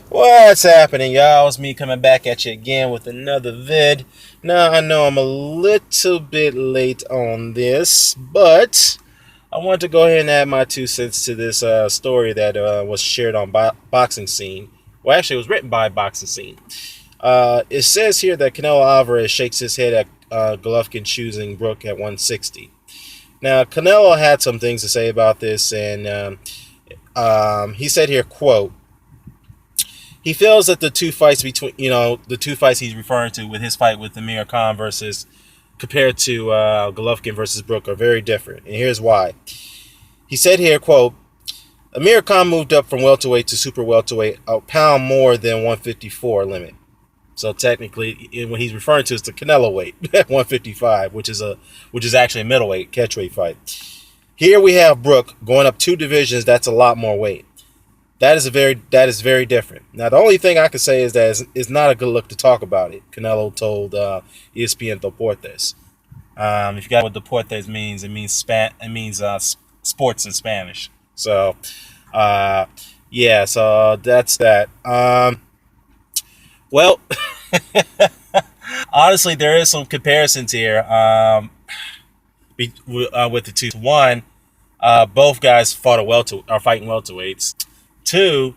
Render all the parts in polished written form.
What's happening, y'all? It's me coming back at you again with another vid. Now, I know I'm a little bit late on this, but I wanted to go ahead and add my 2 cents to this story that was shared on Boxing Scene. Well, actually, it was written by Boxing Scene. It says here that Canelo Alvarez shakes his head at Golovkin choosing Brook at 160. Now, Canelo had some things to say about this, and he said here, quote, he feels that the two fights between, the two fights he's referring to with his fight with Amir Khan versus compared to Golovkin versus Brook are very different. And here's why. He said here, quote, Amir Khan moved up from welterweight to super welterweight a pound more than 154 limit. So technically, what he's referring to is the Canelo weight at 155, which is actually a middleweight catchweight fight. Here we have Brook going up 2 divisions. That's a lot more weight. That is very different. Now, the only thing I can say is that it's not a good look to talk about it. Canelo told ESPN Deportes. If you got what Deportes means, it means sports in Spanish. So, yeah. So that's that. Well, honestly, there is some comparisons here with the two. One, both guys are fighting welterweights. Two,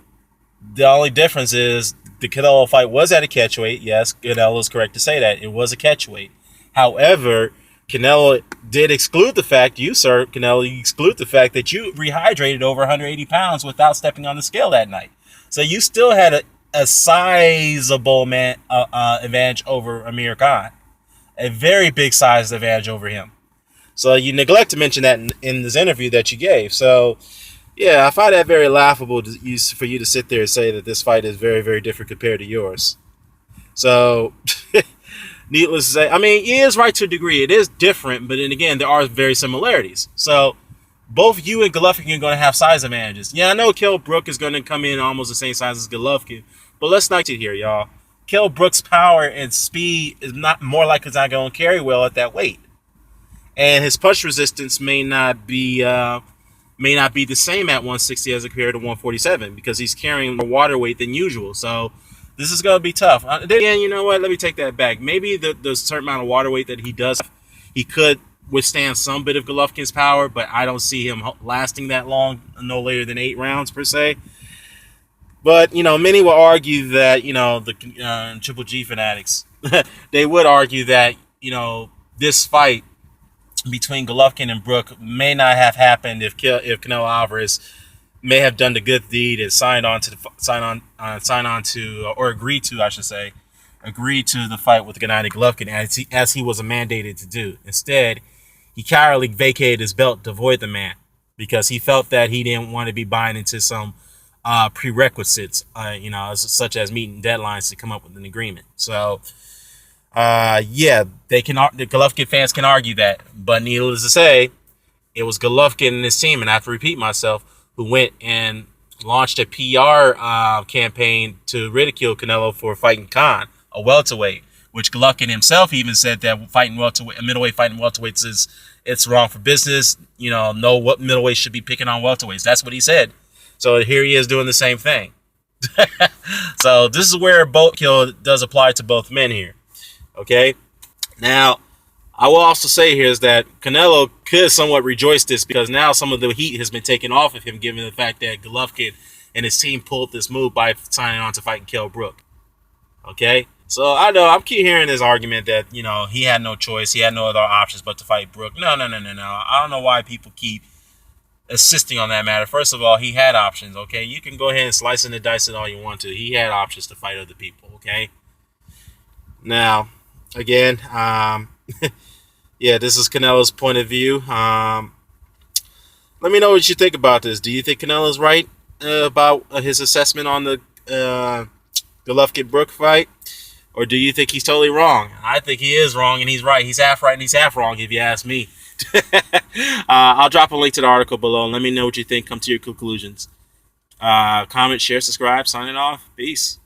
the only difference is the Canelo fight was at a catchweight. Yes, Canelo is correct to say that. It was a catchweight. However, Canelo did exclude the fact, you exclude the fact that you rehydrated over 180 pounds without stepping on the scale that night. So you still had a sizable advantage over Amir Khan. A very big size advantage over him. So you neglect to mention that in this interview that you gave. So, yeah, I find that very laughable for you to sit there and say that this fight is very, very different compared to yours. So, needless to say, I mean, he is right to a degree. It is different, but then again, there are very similarities. So, both you and Golovkin are going to have size advantages. Yeah, I know Kell Brook is going to come in almost the same size as Golovkin, but let's not get here, y'all. Kell Brook's power and speed is not more likely not going to carry well at that weight, and his punch resistance may not be the same at 160 as compared to 147 because he's carrying more water weight than usual. So this is going to be tough. Again, you know what? Let me take that back. Maybe the certain amount of water weight that he does, he could withstand some bit of Golovkin's power, but I don't see him lasting that long, no later than 8 rounds per se. But, many will argue that, the Triple G fanatics, they would argue that, this fight between Golovkin and Brook may not have happened if Canelo Alvarez may have done the good deed and agreed to the fight with Gennady Golovkin as he was mandated to do. Instead, he cowardly vacated his belt to avoid the man because he felt that he didn't want to be buying into some prerequisites, such as meeting deadlines to come up with an agreement. So, yeah, the Golovkin fans can argue that, but needless to say, it was Golovkin and his team, and I have to repeat myself, who went and launched a PR campaign to ridicule Canelo for fighting Khan, a welterweight, which Golovkin himself even said that a middleweight fighting welterweights it's wrong for business. What middleweight should be picking on welterweights. That's what he said. So here he is doing the same thing. So this is where both kill does apply to both men here. Okay. Now, I will also say here is that Canelo could somewhat rejoice this because now some of the heat has been taken off of him, given the fact that Golovkin and his team pulled this move by signing on to fighting Kell Brook. Okay. So I know I'm keep hearing this argument that, he had no choice. He had no other options but to fight Brook. No. I don't know why people keep insisting on that matter. First of all, he had options. Okay. You can go ahead and slice and dice it all you want to. He had options to fight other people. Okay. Now, again, yeah, this is Canelo's point of view. Let me know what you think about this. Do you think Canelo's right about his assessment on the Golovkin-Brook fight? Or do you think he's totally wrong? I think he is wrong and he's right. He's half right and he's half wrong, if you ask me. I'll drop a link to the article below. Let me know what you think. Come to your conclusions. Comment, share, subscribe. Signing off. Peace.